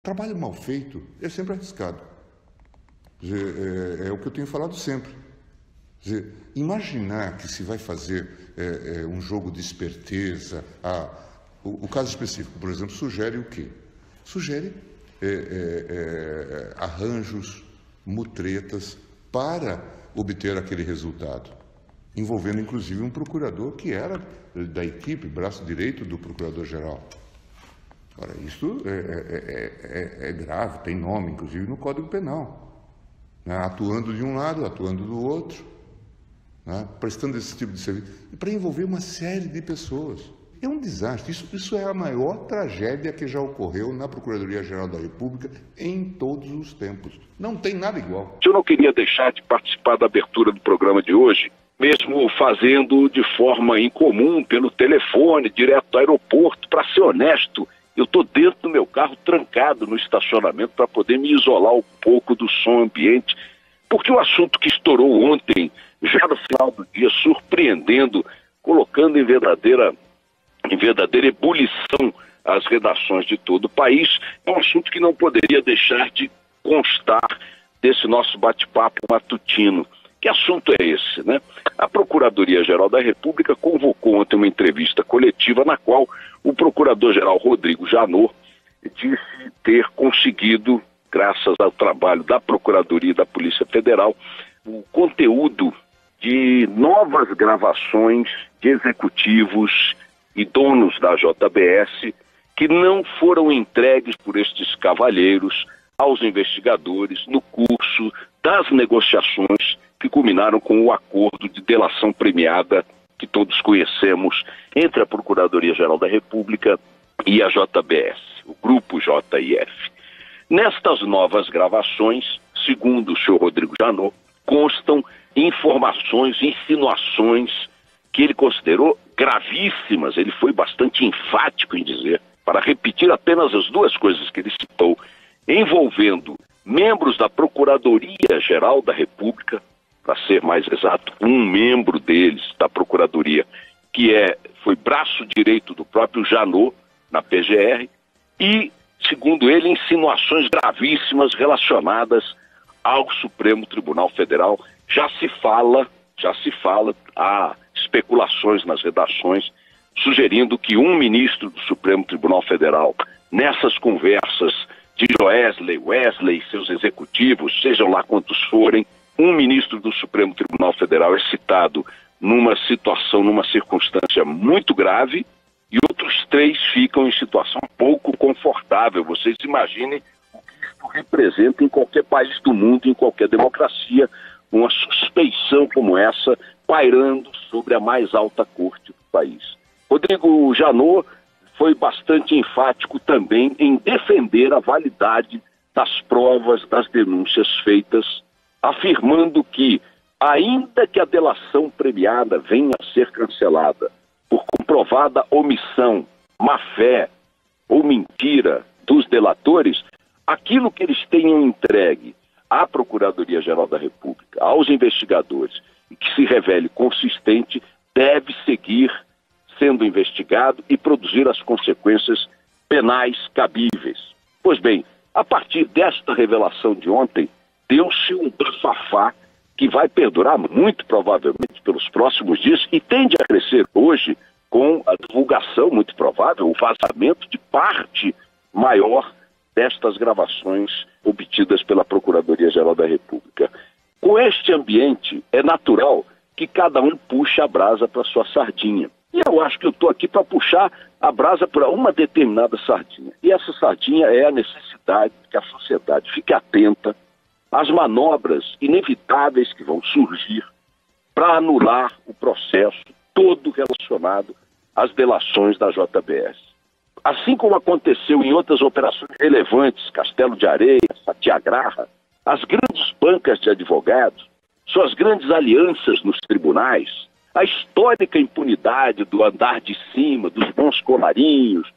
Trabalho mal feito é sempre arriscado. É o que eu tenho falado sempre. Imaginar que se vai fazer um jogo de esperteza. O caso específico, por exemplo, sugere o quê? Sugere arranjos, mutretas para obter aquele resultado, envolvendo inclusive um procurador que era da equipe, braço direito do procurador-geral. Ora, isso é grave, tem nome, inclusive, no Código Penal. Né? Atuando de um lado, atuando do outro, né? Prestando esse tipo de serviço, para envolver uma série de pessoas. É um desastre. Isso é a maior tragédia que já ocorreu na Procuradoria-Geral da República em todos os tempos. Não tem nada igual. Eu não queria deixar de participar da abertura do programa de hoje, mesmo fazendo de forma incomum, pelo telefone, direto do aeroporto. Para ser honesto, eu estou dentro do meu carro, trancado no estacionamento, para poder me isolar um pouco do som ambiente, porque o assunto que estourou ontem, já no final do dia, surpreendendo, colocando em verdadeira ebulição as redações de todo o país, é um assunto que não poderia deixar de constar desse nosso bate-papo matutino. Que assunto é esse, né? A Procuradoria-Geral da República convocou ontem uma entrevista coletiva na qual o Procurador-Geral Rodrigo Janot disse ter conseguido, graças ao trabalho da Procuradoria e da Polícia Federal, o conteúdo de novas gravações de executivos e donos da JBS que não foram entregues por estes cavalheiros aos investigadores no curso das negociações que culminaram com o acordo de delação premiada que todos conhecemos entre a Procuradoria-Geral da República e a JBS, o Grupo JIF. Nestas novas gravações, segundo o senhor Rodrigo Janot, constam informações, insinuações que ele considerou gravíssimas. Ele foi bastante enfático em dizer, para repetir apenas as duas coisas que ele citou, envolvendo membros da Procuradoria-Geral da República, para ser mais exato, um membro deles da Procuradoria, que foi braço direito do próprio Janot na PGR, e, segundo ele, insinuações gravíssimas relacionadas ao Supremo Tribunal Federal. Já se fala, há especulações nas redações, sugerindo que um ministro do Supremo Tribunal Federal, nessas conversas de Joesley, Wesley e seus executivos, sejam lá quantos forem, um ministro do Supremo Tribunal Federal é citado numa situação, numa circunstância muito grave, e outros 3 ficam em situação pouco confortável. Vocês imaginem o que isso representa em qualquer país do mundo, em qualquer democracia, uma suspeição como essa pairando sobre a mais alta corte do país. Rodrigo Janot foi bastante enfático também em defender a validade das provas das denúncias feitas, afirmando que, ainda que a delação premiada venha a ser cancelada por comprovada omissão, má-fé ou mentira dos delatores, aquilo que eles tenham entregue à Procuradoria-Geral da República, aos investigadores, e que se revele consistente, deve seguir sendo investigado e produzir as consequências penais cabíveis. Pois bem, a partir desta revelação de ontem, deu-se um bafafá que vai perdurar muito provavelmente pelos próximos dias e tende a crescer hoje com a divulgação, muito provável, o vazamento de parte maior destas gravações obtidas pela Procuradoria-Geral da República. Com este ambiente, é natural que cada um puxe a brasa para sua sardinha. E eu acho que eu estou aqui para puxar a brasa para uma determinada sardinha. E essa sardinha é a necessidade que a sociedade fique atenta às manobras inevitáveis que vão surgir para anular o processo todo relacionado às delações da JBS. Assim como aconteceu em outras operações relevantes, Castelo de Areia, Satyagraha, as grandes bancas de advogados, suas grandes alianças nos tribunais, a histórica impunidade do andar de cima, dos bons colarinhos,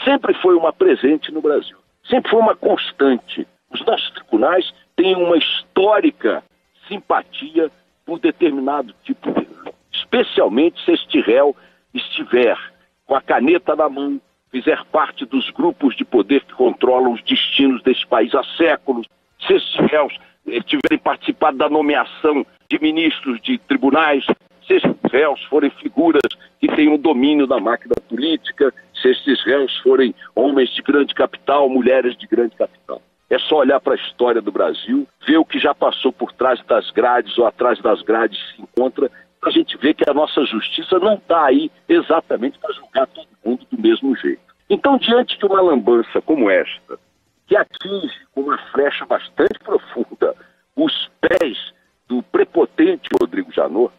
sempre foi uma presente no Brasil, sempre foi uma constante. Os nossos tribunais têm uma histórica simpatia por determinado tipo de... especialmente se este réu estiver com a caneta na mão, fizer parte dos grupos de poder que controlam os destinos desse país há séculos, se esses réus tiverem participado da nomeação de ministros de tribunais, se esses réus forem figuras que têm o domínio da máquina política, se esses réus forem homens de grande capital, mulheres de grande capital. É só olhar para a história do Brasil, ver o que já passou por trás das grades ou atrás das grades se encontra, a gente vê que a nossa justiça não está aí exatamente para julgar todo mundo do mesmo jeito. Então, diante de uma lambança como esta, que atinge com uma flecha bastante profunda os pés do prepotente Rodrigo Janot,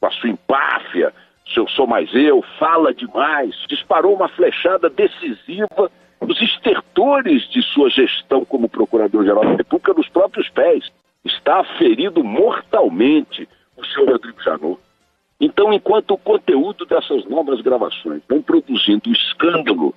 com a sua empáfia, seu sou mais eu, fala demais, disparou uma flechada decisiva nos estertores de sua gestão como Procurador-Geral da República nos próprios pés. Está ferido mortalmente o senhor Rodrigo Janot. Então, enquanto o conteúdo dessas novas gravações vem produzindo escândalo,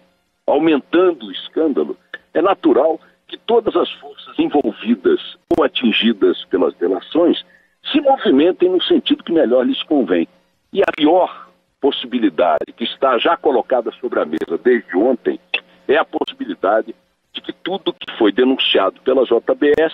aumentando o escândalo, é natural que todas as forças envolvidas ou atingidas pelas delações se movimentem no sentido que melhor lhes convém. E a pior possibilidade que está já colocada sobre a mesa desde ontem é a possibilidade de que tudo que foi denunciado pela JBS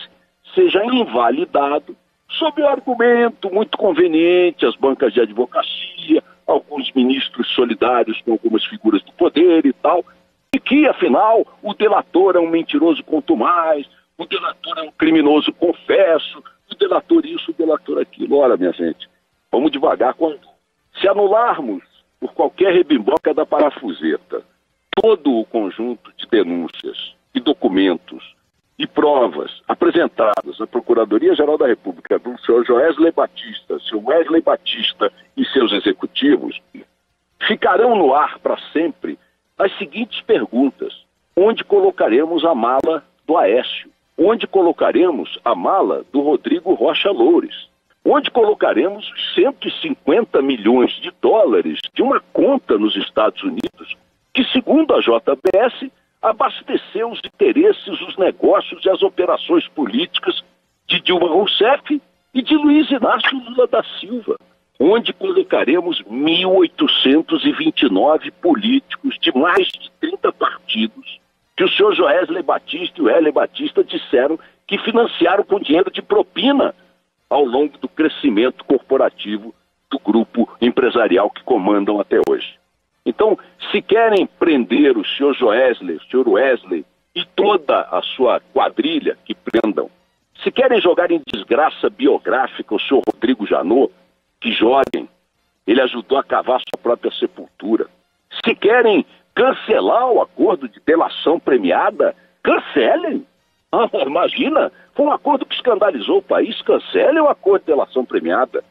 seja invalidado sob o argumento muito conveniente, as bancas de advocacia, alguns ministros solidários com algumas figuras do poder e tal, e que, afinal, o delator é um mentiroso contumaz, o delator é um criminoso confesso, o delator isso, o delator aquilo. Ora, minha gente, vamos devagar quando. Se anularmos por qualquer rebimboca da parafuseta todo o conjunto de denúncias e documentos e provas apresentadas à Procuradoria-Geral da República do senhor Joesley Batista, seu Wesley Batista e seus executivos, ficarão no ar para sempre as seguintes perguntas: onde colocaremos a mala do Aécio? Onde colocaremos a mala do Rodrigo Rocha Loures? Onde colocaremos os 150 milhões de dólares de uma conta nos Estados Unidos que, segundo a JBS, abasteceu os interesses, os negócios e as operações políticas de Dilma Rousseff e de Luiz Inácio Lula da Silva? Onde colocaremos 1.829 políticos de mais de 30 partidos que o senhor Joesley Batista e o Wesley Batista disseram que financiaram com dinheiro de propina ao longo do crescimento corporativo do grupo empresarial que comandam até hoje? Então, se querem prender o senhor Joesley, o senhor Wesley e toda a sua quadrilha, que prendam. Se querem jogar em desgraça biográfica o senhor Rodrigo Janot, que joguem. Ele ajudou a cavar sua própria sepultura. Se querem cancelar o acordo de delação premiada, cancelem. Imagina, foi um acordo que escandalizou o país, cancelem o acordo de delação premiada.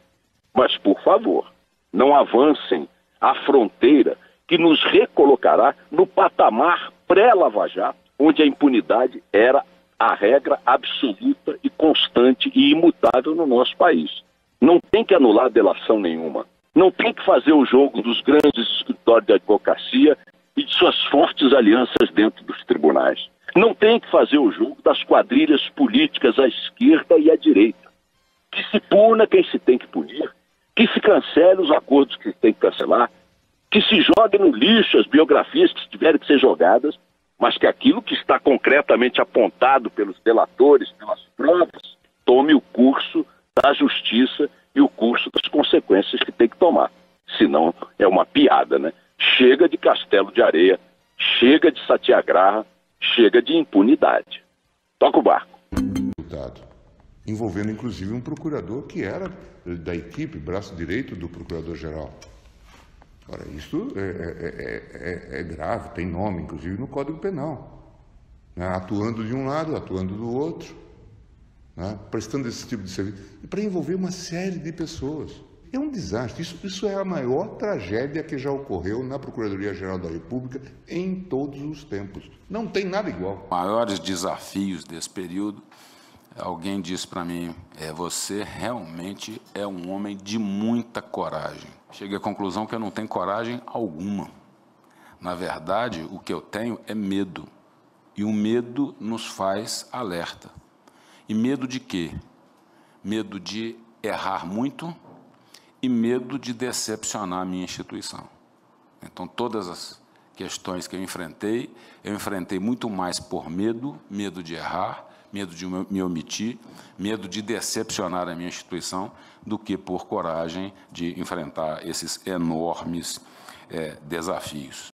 Mas, por favor, não avancem à fronteira que nos recolocará no patamar pré-Lava Jato, onde a impunidade era a regra absoluta e constante e imutável no nosso país. Não tem que anular delação nenhuma. Não tem que fazer o jogo dos grandes escritórios de advocacia e de suas fortes alianças dentro dos tribunais. Não tem que fazer o jogo das quadrilhas políticas à esquerda e à direita. Que se puna quem se tem que punir, que se cancele os acordos que se tem que cancelar, que se jogue no lixo as biografias que tiverem que ser jogadas, mas que aquilo que está concretamente apontado pelos delatores, pelas provas, tome o curso da justiça e o curso das consequências que tem que tomar. Senão é uma piada, né? Chega de Castelo de Areia, chega de Satyagraha, chega de impunidade. Toca o barco. Envolvendo inclusive um procurador que era da equipe, braço direito do Procurador-Geral. Ora, isso é grave, tem nome, inclusive, no Código Penal. Né? Atuando de um lado, atuando do outro, né? Prestando esse tipo de serviço. E para envolver uma série de pessoas. É um desastre. Isso é a maior tragédia que já ocorreu na Procuradoria-Geral da República em todos os tempos. Não tem nada igual. Maiores desafios desse período, alguém disse para mim, você realmente é um homem de muita coragem. Cheguei à conclusão que eu não tenho coragem alguma. Na verdade, o que eu tenho é medo. E o medo nos faz alerta. E medo de quê? Medo de errar muito e medo de decepcionar a minha instituição. Então, todas questões que eu enfrentei muito mais por medo de errar, medo de me omitir, medo de decepcionar a minha instituição, do que por coragem de enfrentar esses enormes desafios.